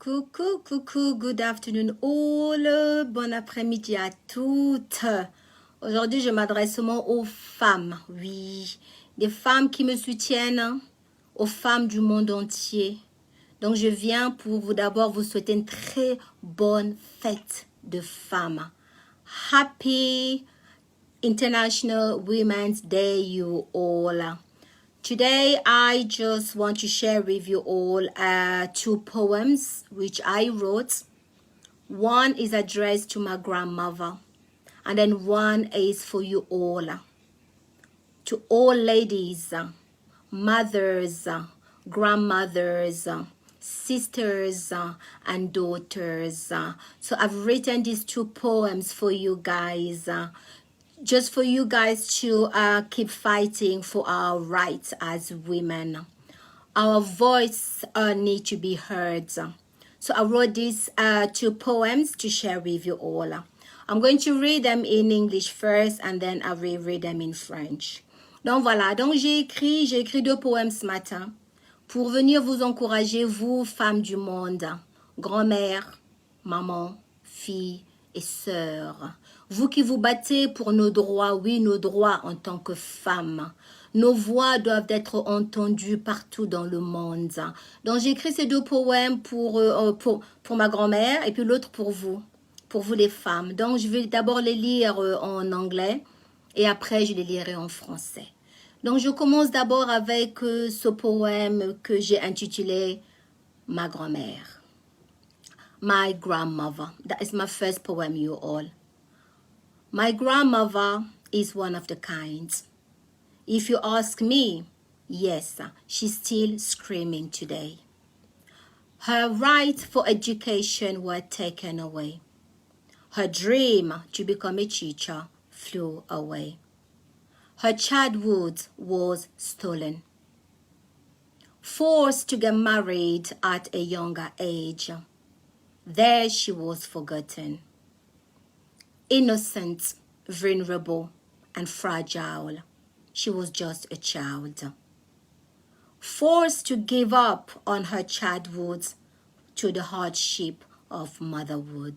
Coucou, coucou, good afternoon all, bon après-midi à toutes. Aujourd'hui, je m'adresse seulement aux femmes, oui, des femmes qui me soutiennent, aux femmes du monde entier. Donc, je viens pour vous d'abord vous souhaiter une très bonne fête de femmes. Happy International Women's Day, you all. Today, I just want to share with you all two poems which I wrote. One is addressed to my grandmother, and then one is for you all. To all ladies, mothers, grandmothers, sisters, and daughters. So I've written these two poems for you guys. Just for you guys to keep fighting for our rights as women. Our voice need to be heard. So I wrote these two poems to share with you all. I'm going to read them in English first and then I will read them in French. Donc voilà, donc j'ai écrit deux poèmes ce matin pour venir vous encourager, vous, femmes du monde, grand-mère, maman, fille et sœur. Vous qui vous battez pour nos droits, oui, nos droits en tant que femmes. Nos voix doivent être entendues partout dans le monde. Donc j'ai écrit ces deux poèmes pour ma grand-mère et puis l'autre pour vous les femmes. Donc je vais d'abord les lire en anglais et après je les lirai en français. Donc je commence d'abord avec ce poème que j'ai intitulé « Ma grand-mère ». My grandmother. That is my first poem, you all. My grandmother is one of the kind. If you ask me, yes, she's still screaming today. Her rights for education were taken away. Her dream to become a teacher flew away. Her childhood was stolen. Forced to get married at a younger age. There she was forgotten. Innocent, vulnerable, and fragile. She was just a child. Forced to give up on her childhood to the hardship of motherhood.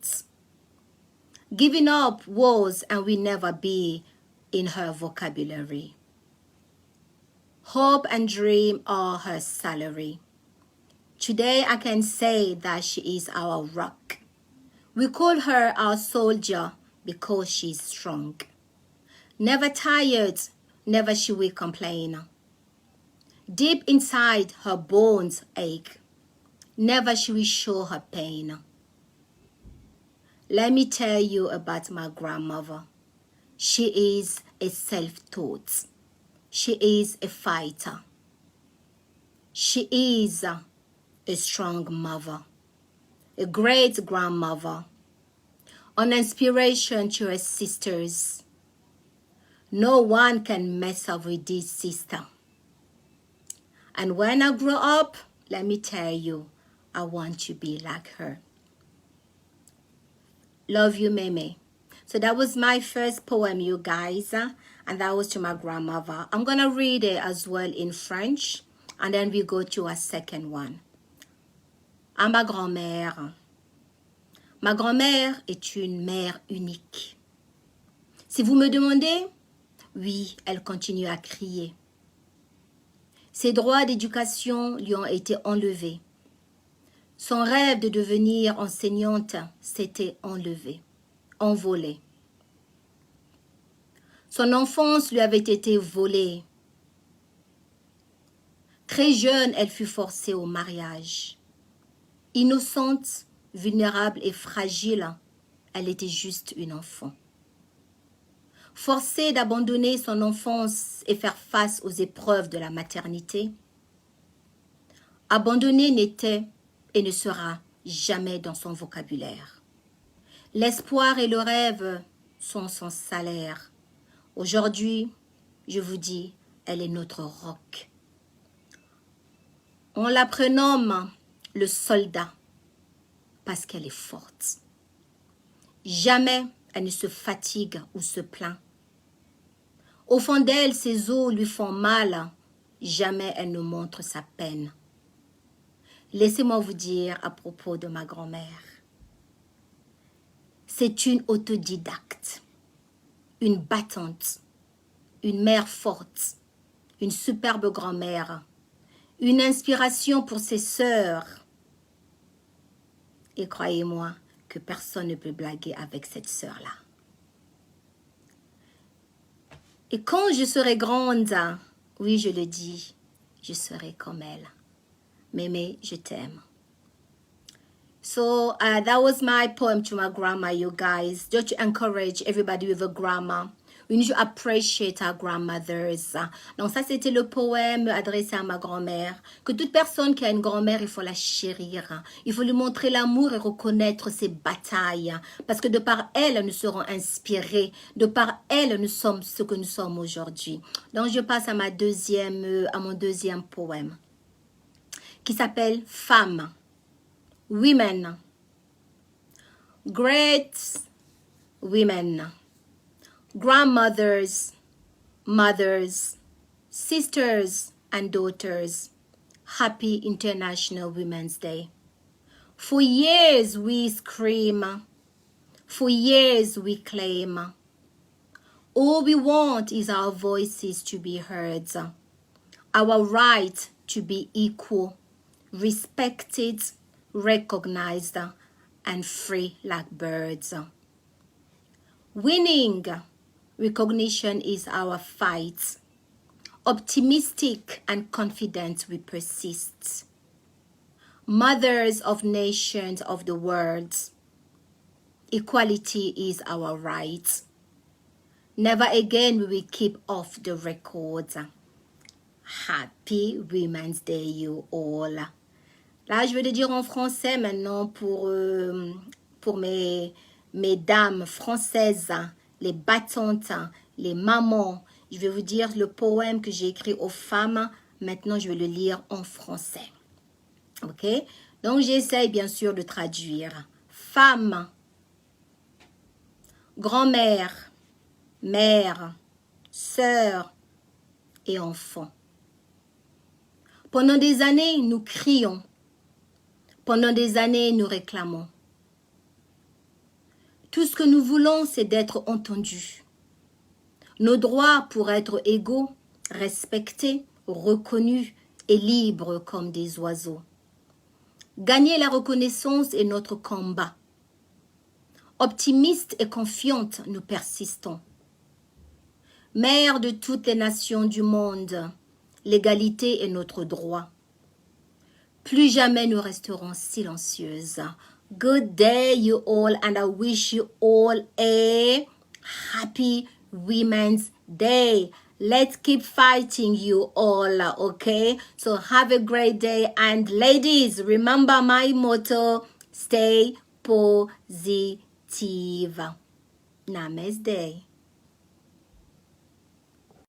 Giving up was and will never be in her vocabulary. Hope and dream are her salary. Today I can say that she is our rock. We call her our soldier because she's strong. Never tired, never she will complain. Deep inside her bones ache. Never she will show her pain. Let me tell you about my grandmother. She is a self-taught. She is a fighter. She is a strong mother, a great grandmother, an inspiration to her sisters. No one can mess up with this sister. And when I grow up, let me tell you, I want to be like her. Love you, Meme. So that was my first poem, you guys, and that was to my grandmother. I'm going to read it as well in French, and then we go to a second one. À ma grand-mère. Ma grand-mère est une mère unique. Si vous me demandez, oui, elle continue à crier. Ses droits d'éducation lui ont été enlevés. Son rêve de devenir enseignante s'était envolé. Son enfance lui avait été volée. Très jeune, elle fut forcée au mariage. Innocente, vulnérable et fragile, elle était juste une enfant. Forcée d'abandonner son enfance et faire face aux épreuves de la maternité, abandonner n'était et ne sera jamais dans son vocabulaire. L'espoir et le rêve sont son salaire. Aujourd'hui, je vous dis, elle est notre roc. On la prénomme le soldat parce qu'elle est forte. Jamais elle ne se fatigue ou se plaint. Au fond d'elle, ses os lui font mal. Jamais elle ne montre sa peine. Laissez-moi vous dire à propos de ma grand-mère. C'est une autodidacte, une battante, une mère forte, une superbe grand-mère, une inspiration pour ses sœurs. Et croyez-moi que personne ne peut blaguer avec cette sœur-là. Et quand je serai grande, oui, je le dis, je serai comme elle. Mémé, je t'aime. So that was my poem to my grandma, you guys. Just to encourage everybody with a grandma. We need to appreciate our grandmothers. Donc ça, c'était le poème adressé à ma grand-mère. Que toute personne qui a une grand-mère, il faut la chérir. Il faut lui montrer l'amour et reconnaître ses batailles. Parce que de par elle, nous serons inspirés. De par elle, nous sommes ce que nous sommes aujourd'hui. Donc je passe à mon deuxième poème. Qui s'appelle « Femme ». Women, great women, grandmothers, mothers, sisters and daughters, happy International Women's Day. For years we scream, for years we claim. All we want is our voices to be heard, our right to be equal, respected, recognized and free like birds. Winning recognition is our fight. Optimistic and confident we persist. Mothers of nations of the world, equality is our right. Never again will we keep off the record. Happy Women's Day, you all. Là, je vais le dire en français maintenant pour mes dames françaises, les battantes, les mamans. Je vais vous dire le poème que j'ai écrit aux femmes. Maintenant, je vais le lire en français. OK? Donc, j'essaye bien sûr de traduire. Femme, grand-mère, mère, sœur et enfant. Pendant des années, nous crions. Pendant des années, nous réclamons. Tout ce que nous voulons, c'est d'être entendus. Nos droits pour être égaux, respectés, reconnus et libres comme des oiseaux. Gagner la reconnaissance est notre combat. Optimistes et confiantes, nous persistons. Mère de toutes les nations du monde, l'égalité est notre droit. Plus jamais nous resterons silencieuses. Good day, you all, and I wish you all a happy Women's Day. Let's keep fighting, you all, okay? So have a great day. And ladies, remember my motto, stay positive. Namaste.